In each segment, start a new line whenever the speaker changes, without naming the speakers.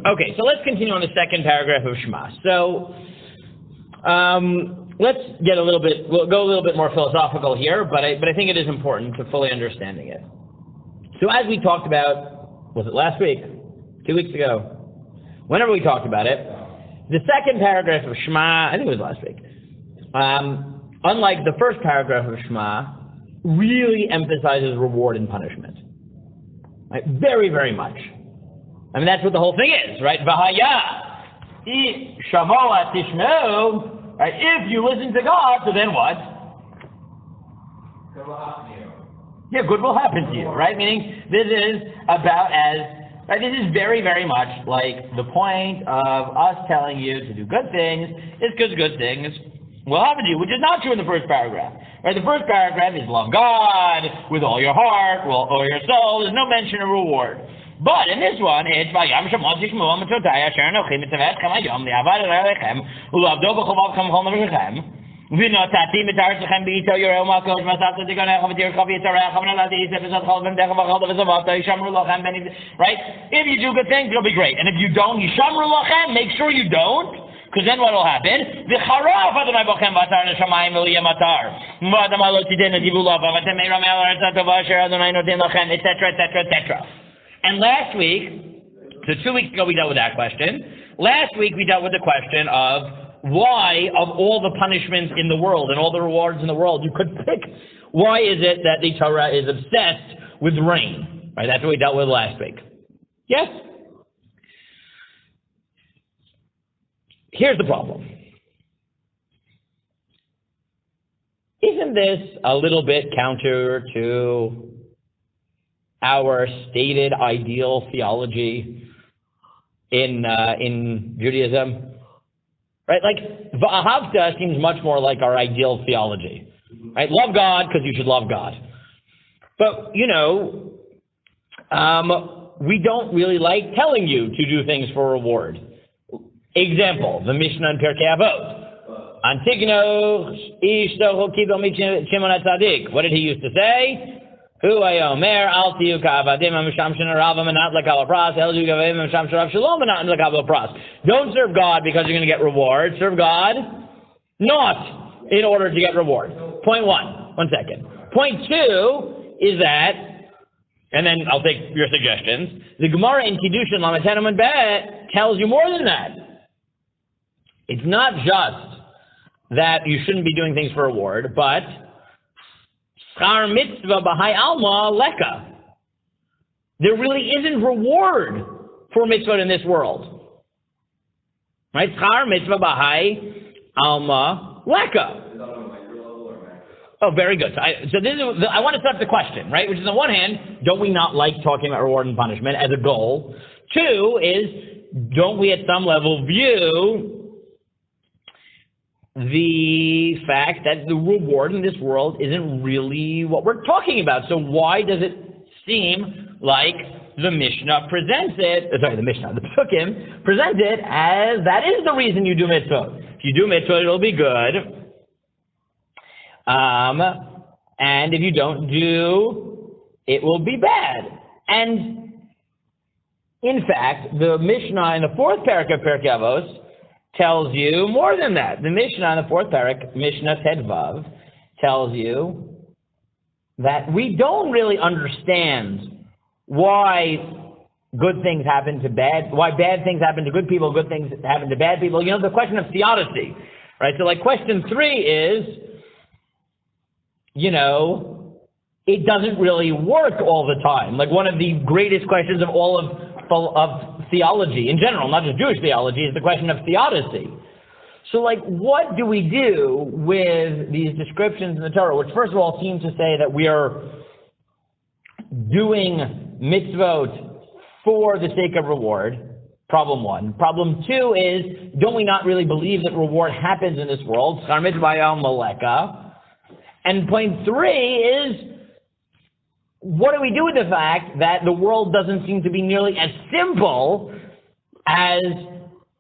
Okay, so let's continue on the second paragraph of Shema. So, let's get a little bit, we'll go a little bit more philosophical here, but I think it is important to fully understanding it. So as we talked about, was it last week? 2 weeks ago? Whenever we talked about it, the second paragraph of Shema, I think it was last week, unlike the first paragraph of Shema, really emphasizes reward and punishment. Right? Very, very much. I mean, that's what the whole thing is, right? V'haya, shamoa tishmeu, right? If you listen to God, so then what?
Good will happen to you.
Yeah, good will happen to you, right? Meaning, this is about right, this is very, very much like the point of us telling you to do good things is because good things will happen to you, which is not true in the first paragraph. Right? The first paragraph is love God with all your heart, with all your soul. There's no mention of reward. But in this one, it's vayam shemot tishmeu mitzvotai asher anochi mitzavetchem hayom li'avad elechem u'lavdo b'cholavchem chol nefeshechem v'notati mitzartzechem b'ito yoreh u'malkos v'asavta tigonecha v'tircha v'yitzarecha v'nolati yisef v'zat chol v'mdecha v'chol v'zavata yishamru lachem right? If you do good things, it'll be great. And if you don't, yishamru lachem, make sure you don't. Because then what will happen? V'charaf Adonai bochem v'atar neshamayim v'liyem atar v'adam lo titen edivulav v'atem meiram el aretz atova asher Adonai noten lachem, etc., etc., etc. And last week, so 2 weeks ago we dealt with that question. Last week we dealt with the question of why, of all the punishments in the world and all the rewards in the world, you could pick, why is it that the Torah is obsessed with rain? Right? That's what we dealt with last week. Yes? Here's the problem. Isn't this a little bit counter to our stated ideal theology in Judaism? Right? Like, va'ahavta seems much more like our ideal theology. Right? Love God because you should love God. But, we don't really like telling you to do things for reward. Example, the Mishnah in Pirkei Avot. Antigno ishtohu kibo Shimon HaTzadik. What did he used to say? Hu ayomer al tiyu ka'avadim ha'mishamshin ha'ravam anat l'kabel pras el yu gavim ha'mishamshin ha'rav shalom anat l'kabel pras. Don't serve God because you're going to get reward. Serve God not in order to get reward. Point one. 1 second. Point two is that, and then I'll take your suggestions, the Gemara in Kiddushin Lamed Tenon Bet tells you more than that. It's not just that you shouldn't be doing things for reward, but schar mitzvah b'hai alma leka. There really isn't reward for mitzvah in this world. Right? Schar mitzvah b'hai alma leka. Oh, very good. So this is, I want to set up the question, right? Which is, on one hand, don't we not like talking about reward and punishment as a goal? Two is, don't we at some level view the fact that the reward in this world isn't really what we're talking about? So why does it seem like the Mishnah presents it, the Pesukim present it as that is the reason you do mitzvah. If you do mitzvah, it'll be good. And if you don't do, it will be bad. And in fact, the Mishnah in the fourth parak of Pirkei Avos tells you more than that. The Mishnah in the fourth parak, Mishnah Tedvav, tells you that we don't really understand why good things happen to why bad things happen to good people, good things happen to bad people. The question of theodicy, right? So like question 3 is, it doesn't really work all the time. Like one of the greatest questions of all of theology in general, not just Jewish theology, is the question of theodicy. So like what do we do with these descriptions in the Torah, which first of all seem to say that we are doing mitzvot for the sake of reward? Problem 1. Problem 2 is, don't we not really believe that reward happens in this world? Schar mitzvah maleka. And point 3 is, what do we do with the fact that the world doesn't seem to be nearly as simple as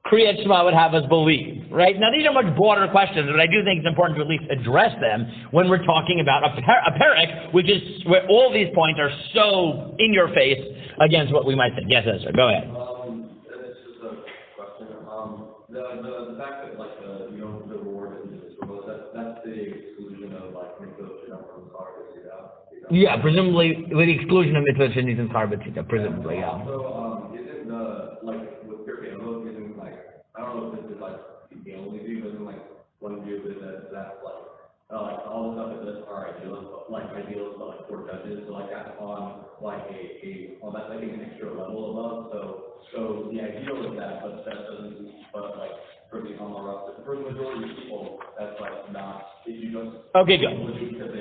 Kriyat Shema would have us believe, right? Now, these are much broader questions, but I do think it's important to at least address them when we're talking about a parak, which is where all these points are so in your face against what we might think. Yes, Ezra, go ahead.
It's just But the fact that like the reward is remote, that's the exclusion of like mitzvot from the car,
Yeah, presumably with the exclusion of mitzvot and car, presumably, yeah.
Also, isn't like with Pirkei Avot, isn't like I don't know if this is like the only view, but isn't like one view is that's like all the stuff that this are ideals, but like for judges, so like that's on like that's like an extra level above. So the ideal is that, but that doesn't. But like for the majority of people, that's like not. If you just
okay, good.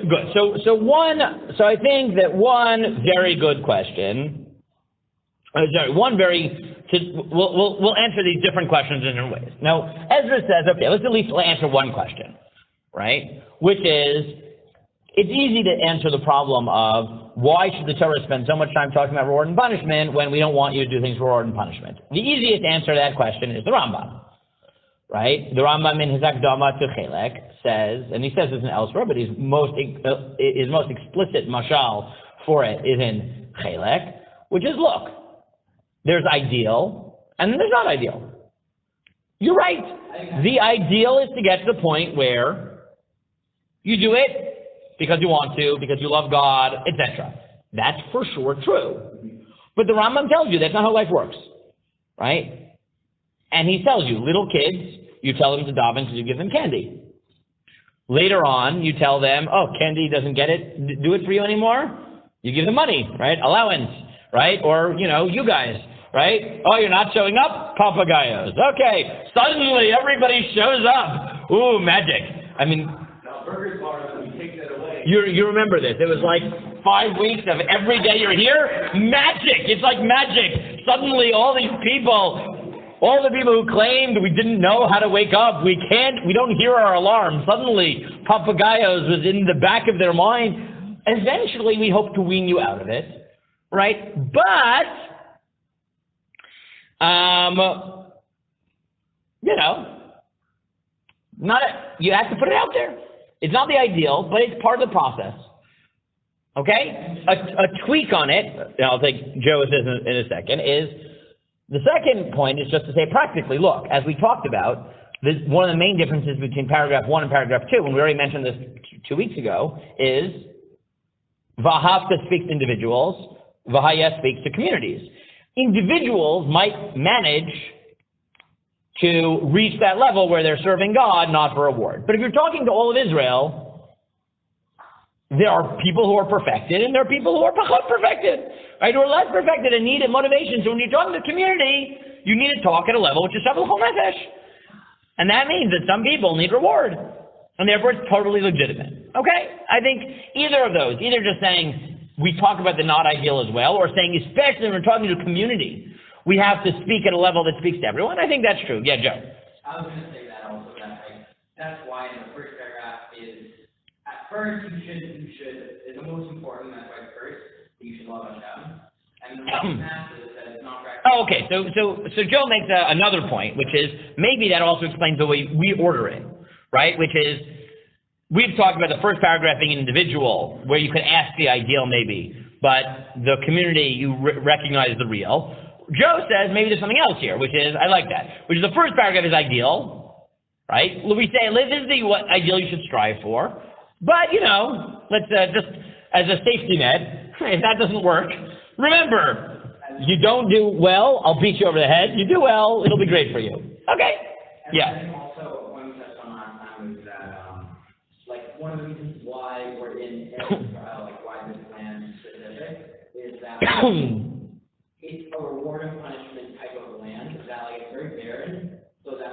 Good. So I think that one very good question. We'll answer these different questions in different ways. Now, Ezra says, okay, let's at least answer one question, right? Which is, it's easy to answer the problem of why should the Torah spend so much time talking about reward and punishment when we don't want you to do things for reward and punishment? The easiest answer to that question is the Rambam, right? The Rambam in his Akdama to Chelek says, and he says this in elsewhere, but his most explicit mashal for it is in Chelek, which is, look, there's ideal, and then there's not ideal. You're right. The ideal is to get to the point where you do it because you want to, because you love God, etc. That's for sure true. But the Rambam tells you that's not how life works, right? And he tells you, little kids, you tell them to daven because you give them candy. Later on, you tell them, oh, candy doesn't do it for you anymore? You give them money, right? Allowance, right? Or, you guys, right? Oh, you're not showing up? Papagayos. Okay, suddenly everybody shows up. Ooh, magic. I mean,
burgers bar, we take that away.
you remember this. It was like 5 weeks of every day you're here. Magic. It's like magic. Suddenly all the people who claimed we didn't know how to wake up, we don't hear our alarm. Suddenly, Papagayos was in the back of their mind. Eventually, we hope to wean you out of it, right? But, you have to put it out there. It's not the ideal, but it's part of the process. Okay? A tweak on it, and I'll take Joe with this in a second, is the second point is just to say practically, look, as we talked about, one of the main differences between paragraph 1 and paragraph 2, and we already mentioned this 2 weeks ago, is Vahavta speaks to individuals, Vahaya speaks to communities. Individuals might manage to reach that level where they're serving God, not for reward. But if you're talking to all of Israel, there are people who are perfected, and there are people who are perfected, right? Who are less perfected and need motivation. So when you're talking to the community, you need to talk at a level which is Shavuot Nefesh. And that means that some people need reward. And therefore it's totally legitimate. Okay? I think either of those, either just saying we talk about the not ideal as well, or saying especially when we're talking to a community, we have to speak at a level that speaks to everyone. I think that's true. Yeah, Joe.
I was going to say that also. That's why in the first paragraph is at first you should is the most important. That's why first you should love Hashem. And the second half is that it's not practical.
Oh, okay. So Joe makes another point, which is maybe that also explains the way we order it, right? Which is we've talked about the first paragraph being an individual, where you could ask the ideal maybe, but the community you recognize the real. Joe says maybe there's something else here, which is, I like that, which is the first paragraph is ideal, right? We say, this is the ideal you should strive for, but, let's just, as a safety net, if that doesn't work, remember, you don't do well, I'll beat you over the head. You do well, it'll be great for you. Okay? Yeah.
And also, one thing that's on last time is that, one of the reasons why we're in why this plan specific is that it's a reward and punishment type of land that it's very barren, so that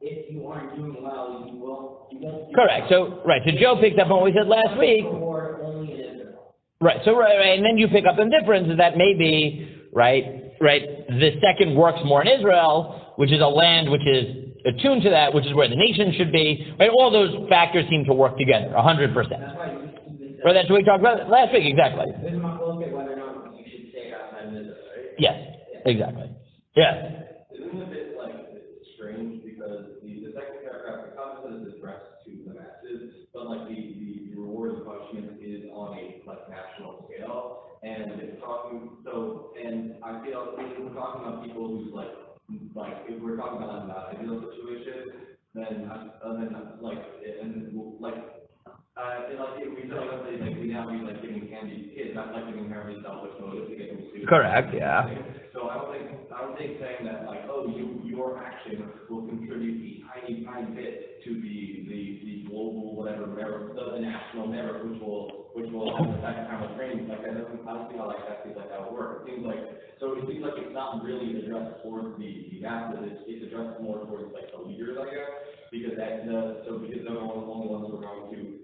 if you aren't doing well, you won't.
Correct. So Joe picked up on what we said last week.
Reward only in Israel.
Right. So and then you pick up the difference is that maybe the second works more in Israel, which is a land which is attuned to that, which is where the nation should be. Right. All those factors seem to work together 100%.
That's why
that's what we talked about last week. Exactly.
There's a look at whether or not you should stay outside of Israel.
Yes, exactly. Yeah.
Isn't it a bit strange because the second paragraph, the concept is addressed to the masses, but the reward and punishment is on a national scale, and it's talking. So, and I feel we're talking about people whose like, if we're talking about an ideal situation, then like, if we tell, let's say, like, we now be, like, giving candy to kids, that's like giving inherently selfish motives to get them to.
Correct, yeah.
So I don't think saying that, like, oh, your action will contribute a tiny bit to the global, whatever, merit, the national merit, which will have that kind of training, like, I don't see how, like, that seems like how it works. It seems like it's not really addressed towards the masses, it's addressed more towards, like, the leaders, I guess, because they're the only ones who are going to,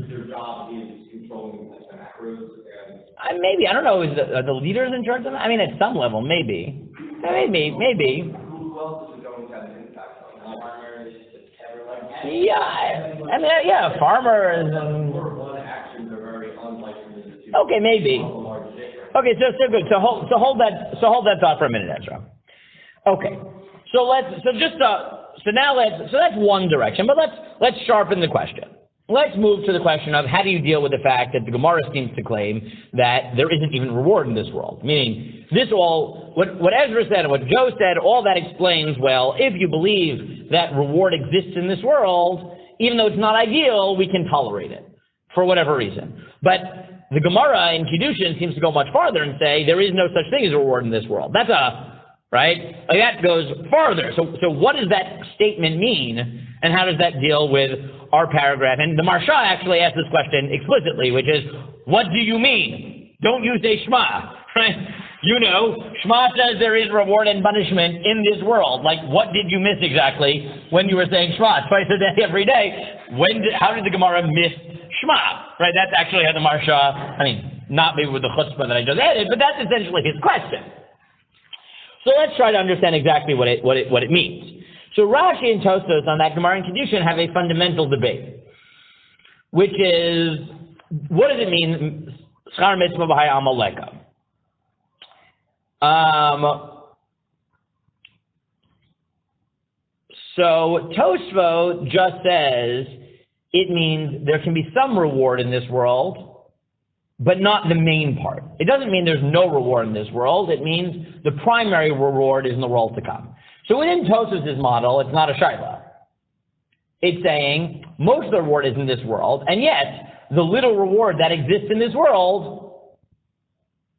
their job is controlling the macros and.
Maybe, I don't know, are the leaders in charge of that? I mean, at some level, maybe. Maybe.
Who else is going to have an impact on that?
Farmers, everyone.
Yeah, farmers and.
One actions are very unlikely to.
Okay, maybe. Okay, so good. So hold that thought for a minute, Ezra. Okay, that's one direction, but let's sharpen the question. Let's move to the question of how do you deal with the fact that the Gemara seems to claim that there isn't even reward in this world. Meaning, what Ezra said and what Joe said, all that explains, well, if you believe that reward exists in this world, even though it's not ideal, we can tolerate it for whatever reason. But the Gemara in Kiddushin seems to go much farther and say there is no such thing as a reward in this world. Right? Like that goes farther. So what does that statement mean, and how does that deal with our paragraph? And the Marsha actually asked this question explicitly, which is, what do you mean? Don't you say Shema, right? Shema says there is reward and punishment in this world. Like, what did you miss exactly when you were saying Shema twice a day, every day? How did the Gemara miss Shema? Right? That's actually how the Marsha, not maybe with the chutzpah that I just added, but that's essentially his question. So let's try to understand exactly what it means. So Rashi and Tosfos on that Gemara and Kiddushin have a fundamental debate, which is, what does it mean, Schar Mitzvah B'Hai Amaleka? So Tosfos just says it means there can be some reward in this world, but not the main part. It doesn't mean there's no reward in this world. It means the primary reward is in the world to come. So within Tosfos' model, it's not a shaila. It's saying most of the reward is in this world, and yet the little reward that exists in this world,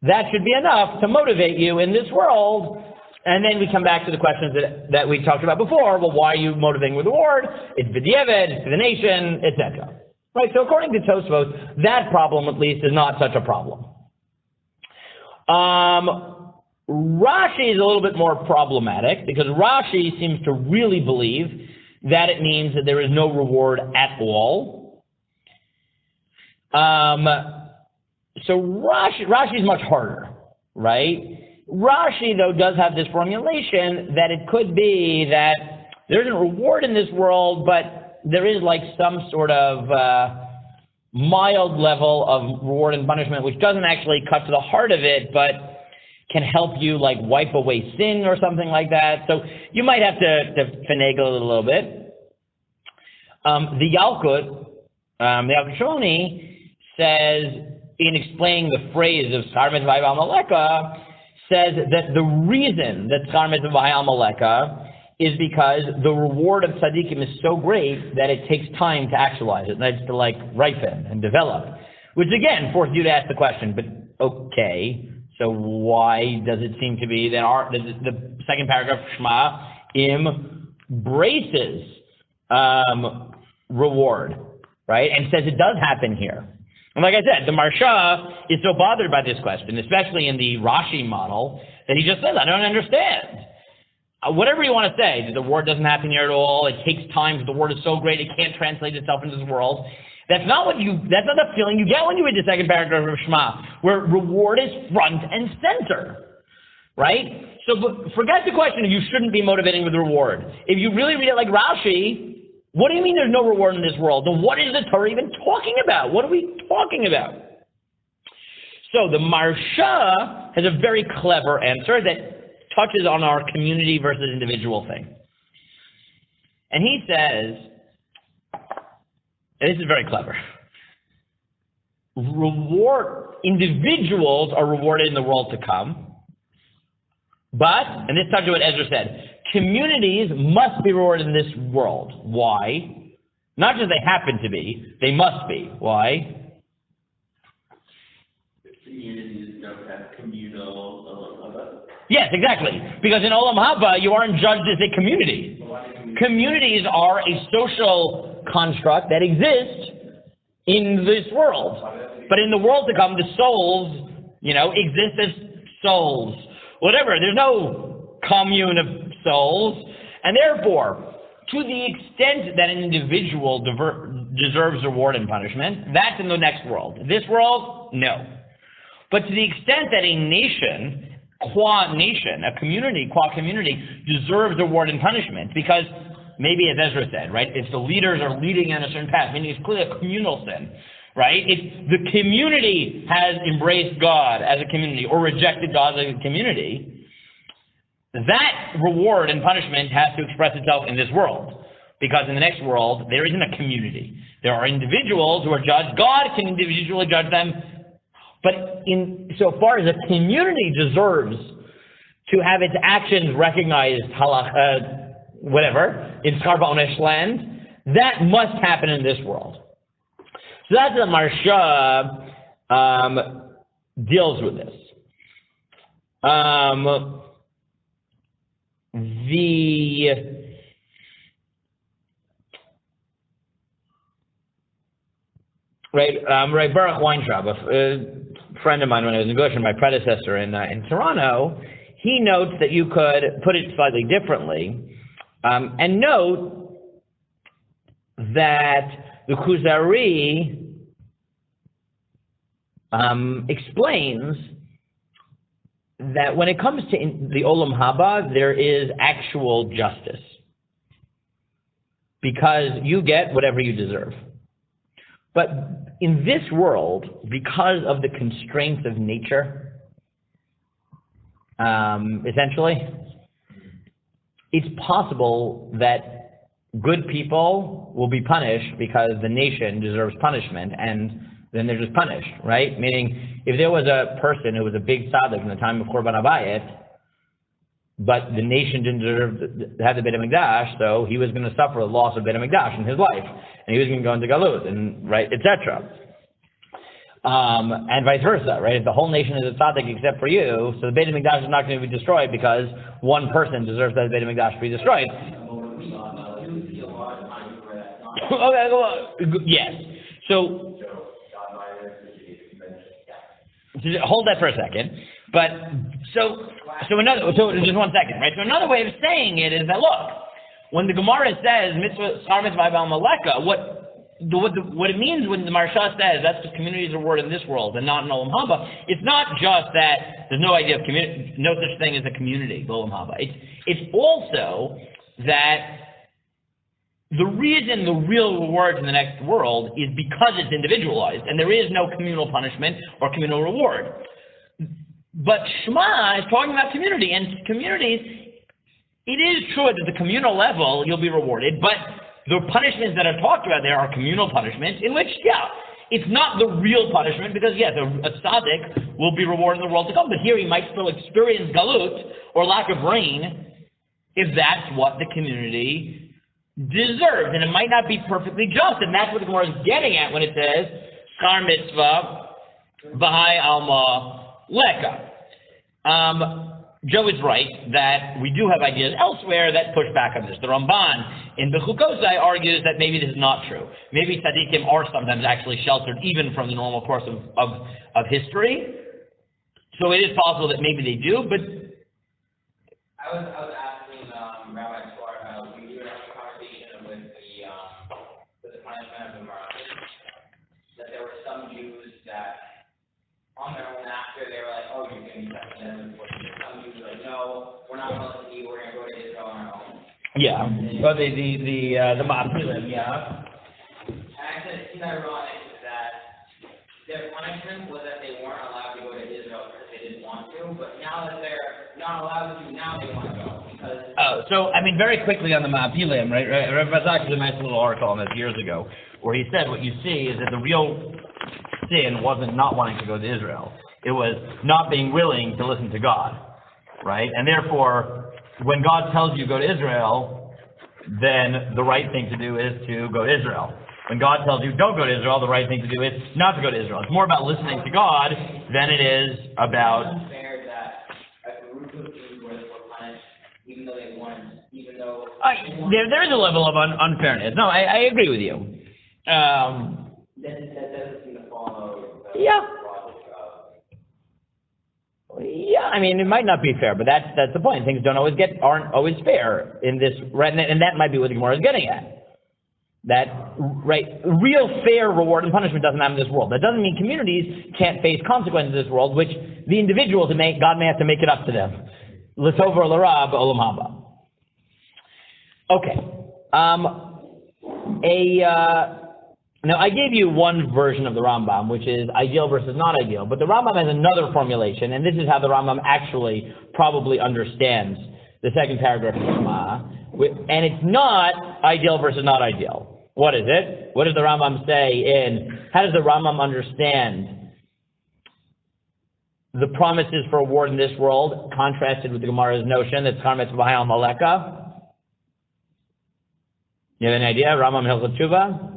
that should be enough to motivate you in this world. And then we come back to the questions that we talked about before. Well, why are you motivating with reward? It's b'diavad, it's for the nation, etc. Right, so according to Tosfos, that problem at least is not such a problem. Rashi is a little bit more problematic because Rashi seems to really believe that it means that there is no reward at all. So Rashi is much harder, right? Rashi, though, does have this formulation that it could be that there isn't reward in this world, but there is like some sort of mild level of reward and punishment, which doesn't actually cut to the heart of it, but can help you like wipe away sin or something like that. So you might have to finagle it a little bit. The Yalkut Shoni says, in explaining the phrase of Schar Mitzvah B'Hai Amaleka, says that the reason that Schar Mitzvah B'Hai Amaleka is because the reward of tzaddikim is so great that it takes time to actualize it. It needs to like ripen and develop, which again forces you to ask the question, but okay, so why does it seem to be that the second paragraph of Shema embraces reward, right, and says it does happen here? And like I said, the Marsha is so bothered by this question, especially in the Rashi model, that he just says, I don't understand. Whatever you want to say, that the word doesn't happen here at all, it takes time, because the word is so great, it can't translate itself into this world. That's not the feeling you get when you read the second paragraph of Shema, where reward is front and center, right? So forget the question of you shouldn't be motivating with reward. If you really read it like Rashi, what do you mean there's no reward in this world? Then what is the Torah even talking about? What are we talking about? So the Marsha has a very clever answer that touches on our community versus individual thing. And he says, and this is very clever, individuals are rewarded in the world to come, But, and this touches what Ezra said, communities must be rewarded in this world. Why? Not just they happen to be, they must be. Why?
Communities don't have communal Olam Haba.
Yes, exactly. Because in Olam Haba, you aren't judged as a community. Communities are a social construct that exists in this world. But in the world to come, the souls, exist as souls. Whatever, there's no commune of souls. And therefore, to the extent that an individual deserves reward and punishment, that's in the next world. This world, no. But to the extent that a nation, qua nation, a community, qua community, deserves reward and punishment, because maybe as Ezra said, right, if the leaders are leading in a certain path, meaning it's clearly a communal sin, right? If the community has embraced God as a community or rejected God as a community, that reward and punishment has to express itself in this world. Because in the next world, there isn't a community. There are individuals who are judged. God can individually judge them. But in so far as a community deserves to have its actions recognized, in Schar Ba'onesh land, that must happen in this world. So that's the Marsha deals with this. Right, Baruch Weintraub, a friend of mine when I was negotiating, my predecessor in Toronto, he notes that you could put it slightly differently, and note that the Kuzari explains that when it comes to the Olam Haba, there is actual justice. Because you get whatever you deserve. But in this world, because of the constraints of nature, essentially, it's possible that good people will be punished because the nation deserves punishment, and then they're just punished, right? Meaning, if there was a person who was a big tzaddik in the time of Korban Habayit, but the nation didn't deserve to have the Beit HaMikdash, so he was going to suffer the loss of Beit HaMikdash in his life, and he was going to go into Galut, and right, etc. And vice versa, right? If the whole nation is a tzaddik except for you, so the Beit HaMikdash is not going to be destroyed because one person deserves that Beit HaMikdash to be destroyed. Yes. So hold that for a second. But so just 1 second, right? So another way of saying it is that, look, when the Gemara says mitzvah schar mitzvah b'al maleka, what it means when the Marsha says that's the community's reward in this world and not in Olam Haba, it's not just that there's no idea of community, no such thing as a community, Olam Haba. It's also that the reason the real rewards in the next world is because it's individualized and there is no communal punishment or communal reward. But Shema is talking about community, and communities, it is true that at the communal level you'll be rewarded, but the punishments that are talked about there are communal punishments in which, it's not the real punishment because, yes, a tzaddik will be rewarded in the world to come, but here he might still experience galut or lack of rain if that's what the community deserves, and it might not be perfectly just, and that's what the Gemara is getting at when it says schar mitzvah b'hai alma leka. Joe is right that we do have ideas elsewhere that push back on this. The Ramban in Bechukosai argues that maybe this is not true. Maybe tzaddikim are sometimes actually sheltered even from the normal course of history. So it is possible that maybe they do, but
I was asking Rabbi Swart, we were having a conversation with the punishment of the Marathis, that there were some Jews that on their own after they were like, oh, you're going to be second. Some Jews were like, no, we're not going to listen to you, we're going to go to Israel on our own.
Yeah, well, the Ma'apilim, yeah.
And I said, it seems ironic that their punishment was that they weren't allowed to go to Israel because they didn't want to, but now that they're not allowed to, now they want to go. Because
so, I mean, very quickly on the Ma'apilim, right? Rabbi Bazak did a nice little article on this years ago, where he said what you see is that the real sin wasn't not wanting to go to Israel. It was not being willing to listen to God. right? And therefore, when God tells you go to Israel, then the right thing to do is to go to Israel. When God tells you don't go to Israel, the right thing to do is not to go to Israel. It's more about listening to God than it is about...
It's unfair that a group of Jews were punished even though they weren't, even though...
there is a level of unfairness. No, I agree with you.
That doesn't seem to follow the
Yeah.
logic of...
Yeah, I mean, it might not be fair, but that's the point. Things aren't always fair in this, right? And that might be what the Gemara is getting at. That, right, real fair reward and punishment doesn't happen in this world. That doesn't mean communities can't face consequences in this world, which the individuals God may have to make it up to them. L'tov or l'ra b'olam haba. Okay. Now, I gave you one version of the Rambam, which is ideal versus not ideal, but the Rambam has another formulation, and this is how the Rambam actually probably understands the second paragraph of Shema, and it's not ideal versus not ideal. What is it? What does the Rambam say how does the Rambam understand the promises for reward in this world, contrasted with the Gemara's notion that Tzchar Mitzvah Hayal Maleka? You have any idea? Rambam Hilchot Tshuva?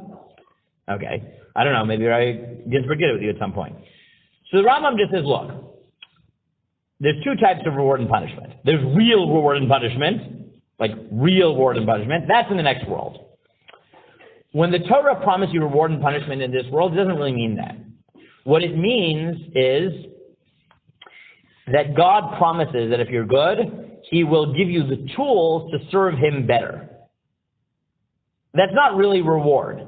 Okay. I don't know. Maybe I Ginsburg did it with you at some point. So the Rambam just says, look, there's two types of reward and punishment. There's real reward and punishment, like real reward and punishment. That's in the next world. When the Torah promises you reward and punishment in this world, it doesn't really mean that. What it means is that God promises that if you're good, He will give you the tools to serve Him better. That's not really reward.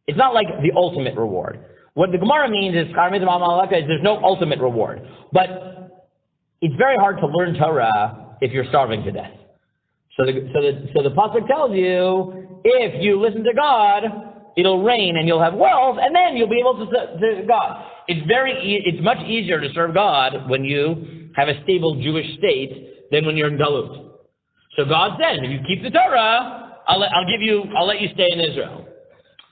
It's not like the ultimate reward. What the Gemara means is there's no ultimate reward. But it's very hard to learn Torah if you're starving to death. So the pasuk tells you, if you listen to God, it'll rain and you'll have wealth, and then you'll be able to serve God. It's much easier to serve God when you have a stable Jewish state than when you're in Galut. So God says, if you keep the Torah, I'll let you stay in Israel.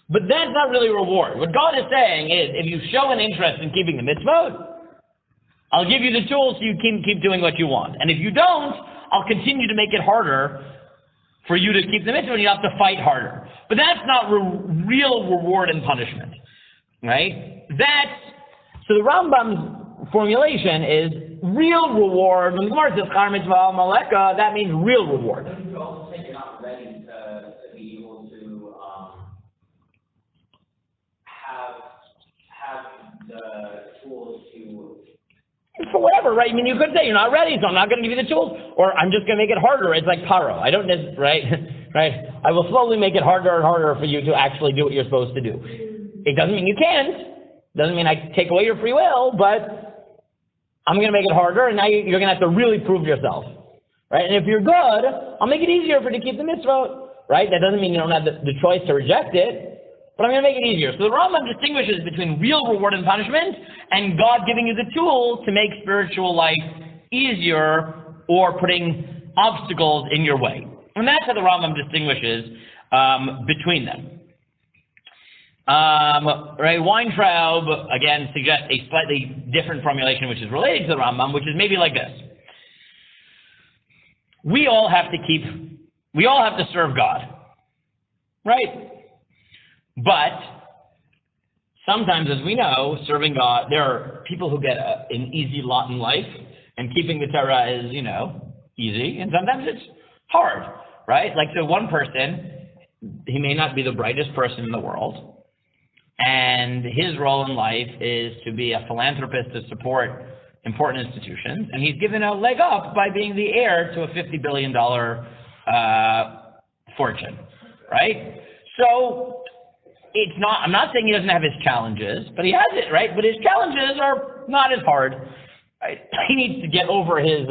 But that's not really a reward. What God is saying is, if you show an interest in keeping the mitzvot, I'll give you the tools so you can keep doing what you want. And if you don't, I'll continue to make it harder for you to keep the mitzvah, and you have to fight harder. But that's not real reward and punishment, right? So the Rambam's formulation is real reward. When the Gemara says Char Mitzvah Maleka, that means real reward.
But you also say you're not ready to be able to have the tools to...
For whatever, right? I mean, you could say, you're not ready, so I'm not going to give you the tools, or I'm just going to make it harder. It's like Paro. Right? Right? I will slowly make it harder and harder for you to actually do what you're supposed to do. It doesn't mean you can't. Doesn't mean I take away your free will, but I'm going to make it harder, and now you're going to have to really prove yourself. Right? And if you're good, I'll make it easier for you to keep the mitzvah. Right? That doesn't mean you don't have the choice to reject it, but I'm going to make it easier. So the Rambam distinguishes between real reward and punishment and God giving you the tools to make spiritual life easier or putting obstacles in your way. And that's how the Rambam distinguishes between them. Right, Weintraub, again, suggests a slightly different formulation which is related to the Rambam, which is maybe like this. We all have to serve God. Right? But sometimes, as we know, serving God, there are people who get an easy lot in life, and keeping the Torah is, easy, and sometimes it's hard, right? Like, so one person, he may not be the brightest person in the world, and his role in life is to be a philanthropist to support important institutions, and he's given a leg up by being the heir to a $50 billion fortune, right? So, I'm not saying he doesn't have his challenges, but he has it, right? But his challenges are not as hard. Right? He needs to get over his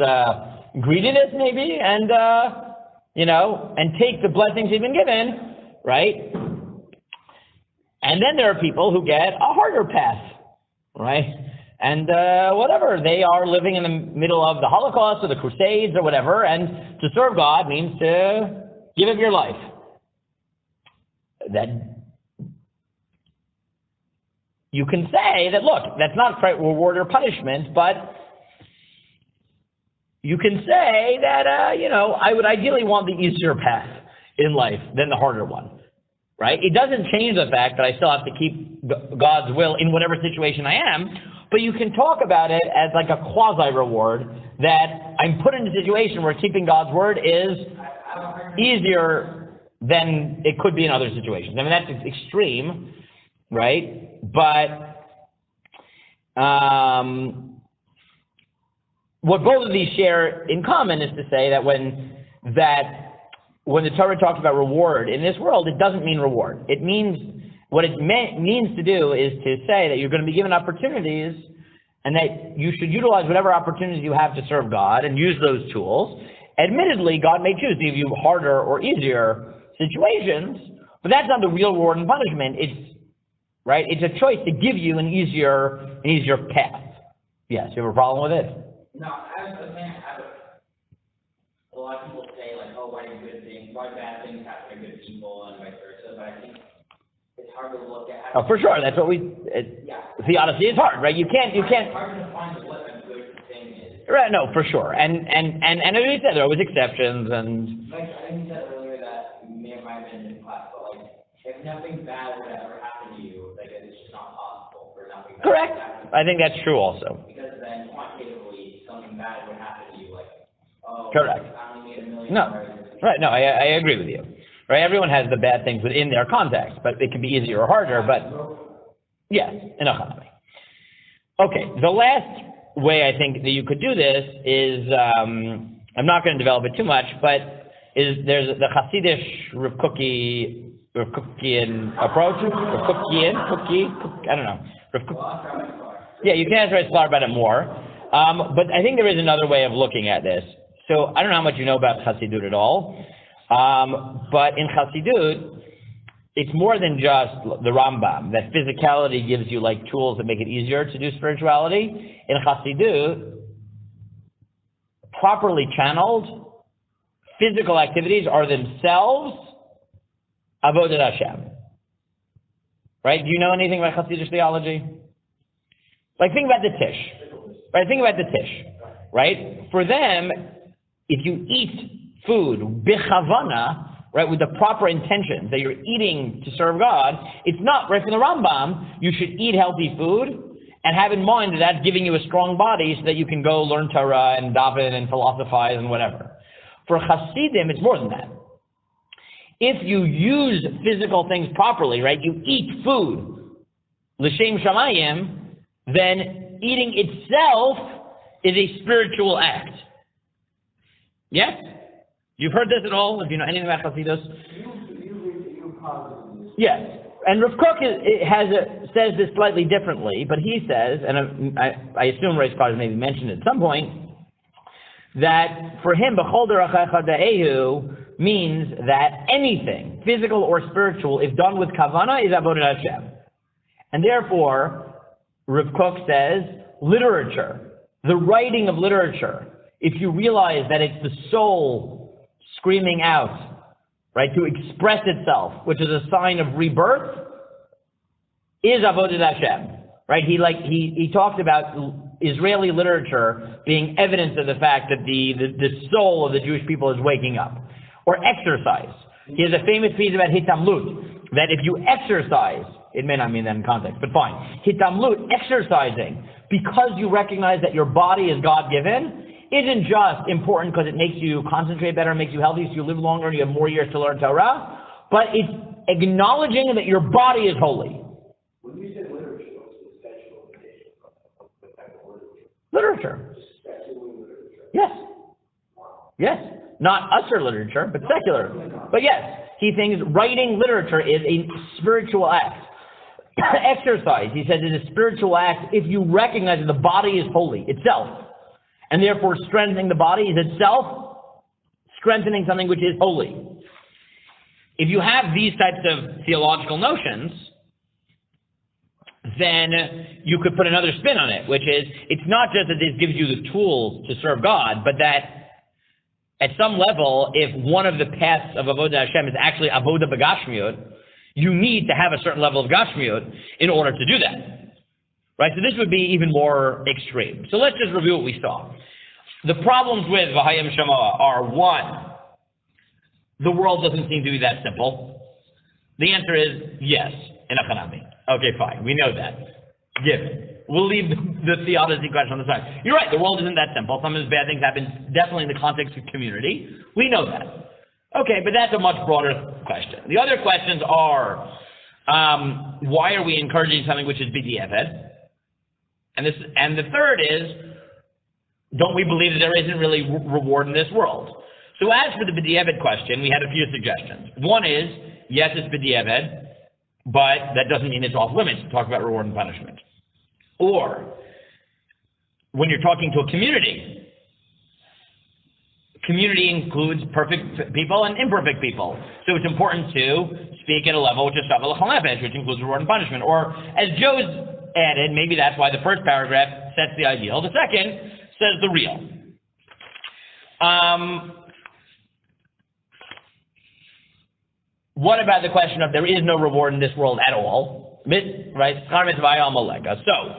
greediness, maybe, and and take the blessings he's been given, right? And then there are people who get a harder path, right? And whatever, they are living in the middle of the Holocaust or the Crusades or whatever, and to serve God means to give up your life. That you can say that, look, that's not reward or punishment, but you can say that, I would ideally want the easier path in life than the harder one, right? It doesn't change the fact that I still have to keep God's will in whatever situation I am, but you can talk about it as like a quasi-reward that I'm put in a situation where keeping God's word is easier than it could be in other situations. I mean, that's extreme, right? But what both of these share in common is to say that when the Torah talks about reward in this world, it doesn't mean reward. It means, what it means to do is to say that you're going to be given opportunities and that you should utilize whatever opportunities you have to serve God and use those tools. Admittedly, God may choose to give you harder or easier situations, but that's not the real reward and punishment. It's a choice to give you an easier path. Yes, you have a problem with it?
No, I was saying, a lot of people say, like, oh, why bad things happen to good people and vice versa, but I think it's hard to look at.
Oh, for sure. That's what theodicy is hard, right? You can't.
It's hard to find what a good thing is.
Right, no, for sure. And as you said, there are always exceptions and.
Like, I think you said earlier that you may have been in class, but like, if nothing bad would ever happen to you, like, it's just not possible for nothing bad
Correct.
to happen.
I think that's true also.
Because then quantitatively, something bad would happen to you, like, oh,
Correct.
I only made $1 million.
No. Right, no, I agree with you. Right, everyone has the bad things within their context, but it can be easier or harder, but yes, in economy. Okay, the last way I think that you could do this is, I'm not going to develop it too much, but there's the Hasidish Rav Kookian approach, I don't know. Yeah, you can ask Rav Sklar about it more, but I think there is another way of looking at this. So I don't know how much you know about Hasidut at all, but in Hasidut, it's more than just the Rambam, that physicality gives you like tools that make it easier to do spirituality. In Hasidut, properly channeled, physical activities are themselves avodat Hashem. Right? Do you know anything about Hasidic theology? Like, think about the Tish. Right? Think about the Tish. Right? For them, if you eat food bichavana, right, with the proper intention that you're eating to serve God, it's not, right from the Rambam, you should eat healthy food and have in mind that that's giving you a strong body so that you can go learn Torah and daven and philosophize and whatever. For Hasidim, it's more than that. If you use physical things properly, right, you eat food, l'shem shamayim, then eating itself is a spiritual act. Yes? You've heard this at all? If you know anything about Hasidus? Yes. And Rav Kook says this slightly differently, but he says, and I assume Rav Sklar maybe mentioned it at some point, that for him, B'chol derachecha da'ehu means that anything, physical or spiritual, if done with kavana, is avodat Hashem. And therefore, Rav Kook says, literature, the writing of literature, if you realize that it's the soul screaming out, right, to express itself, which is a sign of rebirth, is avodat Hashem, right? He talked about Israeli literature being evidence of the fact that the soul of the Jewish people is waking up. Or exercise. He has a famous piece about hitamlut, that if you exercise, it may not mean that in context, but fine. Hitamlut, exercising, because you recognize that your body is God-given, isn't just important because it makes you concentrate better, makes you healthy, so you live longer and you have more years to learn Torah, but it's acknowledging that your body is holy.
When you say literature, what's the special implication of the type of literature?
Literature.
Secular literature.
Yes. Yes. Not usher literature, but secular. But yes, he thinks writing literature is a spiritual act. Exercise, he says, is a spiritual act if you recognize that the body is holy itself. And therefore, strengthening the body is itself strengthening something which is holy. If you have these types of theological notions, then you could put another spin on it, which is, it's not just that this gives you the tools to serve God, but that at some level, if one of the paths of Avodah Hashem is actually Avodah B'Gashmiut, you need to have a certain level of Gashmiut in order to do that. Right? So this would be even more extreme. So let's just review what we saw. The problems with V'hayim Shema are, one, the world doesn't seem to be that simple. The answer is yes, in Achanami. Okay, fine, we know that. Given. We'll leave the theodicy question on the side. You're right, the world isn't that simple. Some of these bad things happen definitely in the context of community. We know that. Okay, but that's a much broader question. The other questions are, why are we encouraging something which is b'diavad? And the third is, don't we believe that there isn't really reward in this world? So as for the b'diavad question, we had a few suggestions. One is, yes, it's b'diavad, but that doesn't mean it's off limits to talk about reward and punishment. Or, when you're talking to a community, community includes perfect people and imperfect people. So it's important to speak at a level which is Shavu l'chol nefesh, which includes reward and punishment. Or, as Joe's added, maybe that's why the first paragraph sets the ideal. The second says the real. What about the question of there is no reward in this world at all? Right? So,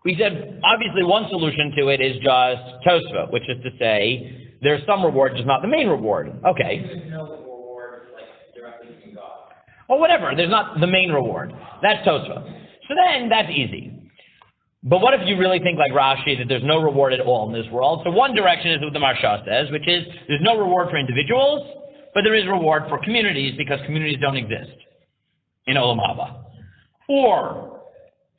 we said, obviously one solution to it is just Tosfot, which is to say, there's some reward, just not the main reward. Okay.
There's no reward, like, directly from God.
Or whatever, there's not the main reward. That's Tosfot. So then, that's easy. But what if you really think like Rashi, that there's no reward at all in this world? So one direction is what the Marsha says, which is, there's no reward for individuals, but there is reward for communities, because communities don't exist in Olam Haba. Or,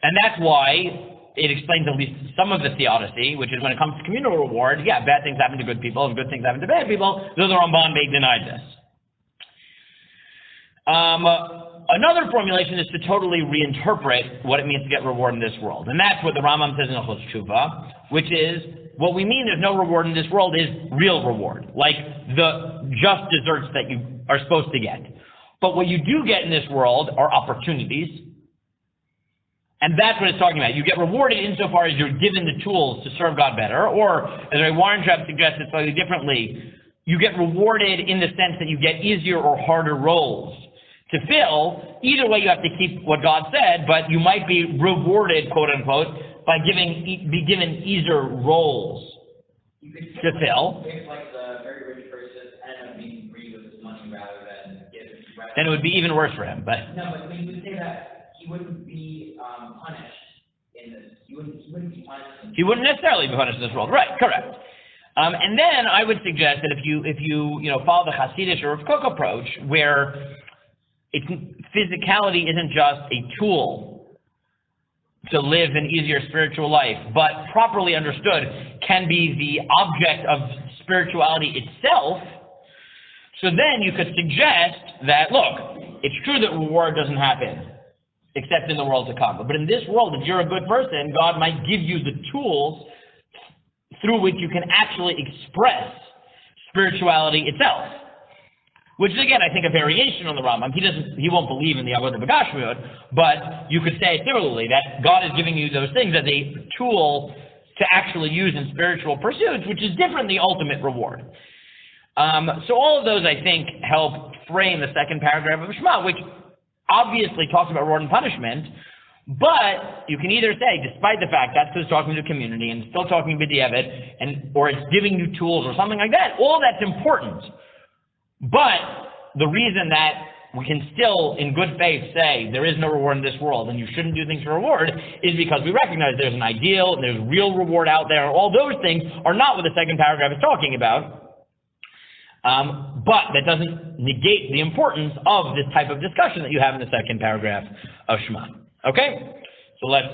and that's why it explains at least some of the theodicy, which is when it comes to communal reward, yeah, bad things happen to good people and good things happen to bad people. Those are Ramban, they denied this. Another formulation is to totally reinterpret what it means to get reward in this world. And that's what the Rambam says in KosherTube, which is, what we mean there's no reward in this world is real reward, like the just desserts that you are supposed to get. But what you do get in this world are opportunities. And that's what it's talking about. You get rewarded insofar as you're given the tools to serve God better, or, as Ray Warrentrab suggested slightly differently, you get rewarded in the sense that you get easier or harder roles to fill. Either way, you have to keep what God said, but you might be rewarded, quote unquote, by be given easier roles to fill.
If, like, the very rich person ended up being greedy with his money rather than give it to
then it would be even worse for him. But
no, but we would say that he wouldn't be punished in this. He wouldn't be punished.
He wouldn't necessarily be punished in this world, right? Correct. And then I would suggest that if you follow the Hasidic or Rav Kook approach, where physicality isn't just a tool to live an easier spiritual life, but properly understood can be the object of spirituality itself. So then you could suggest that, look, it's true that reward doesn't happen except in the world to come. But in this world, if you're a good person, God might give you the tools through which you can actually express spirituality itself. Which is, again, I think a variation on the Rambam. He won't believe in the Avodah B'Gashmiut, but you could say similarly that God is giving you those things as a tool to actually use in spiritual pursuits, which is different than the ultimate reward. So all of those, I think, help frame the second paragraph of Shema, which obviously talks about reward and punishment, but you can either say, despite the fact that's because it's talking to the community and still talking b'diavad, or it's giving you tools or something like that, all that's important. But the reason that we can still, in good faith, say there is no reward in this world and you shouldn't do things for reward is because we recognize there's an ideal and there's real reward out there. All those things are not what the second paragraph is talking about. But that doesn't negate the importance of this type of discussion that you have in the second paragraph of Shema. Okay? So let's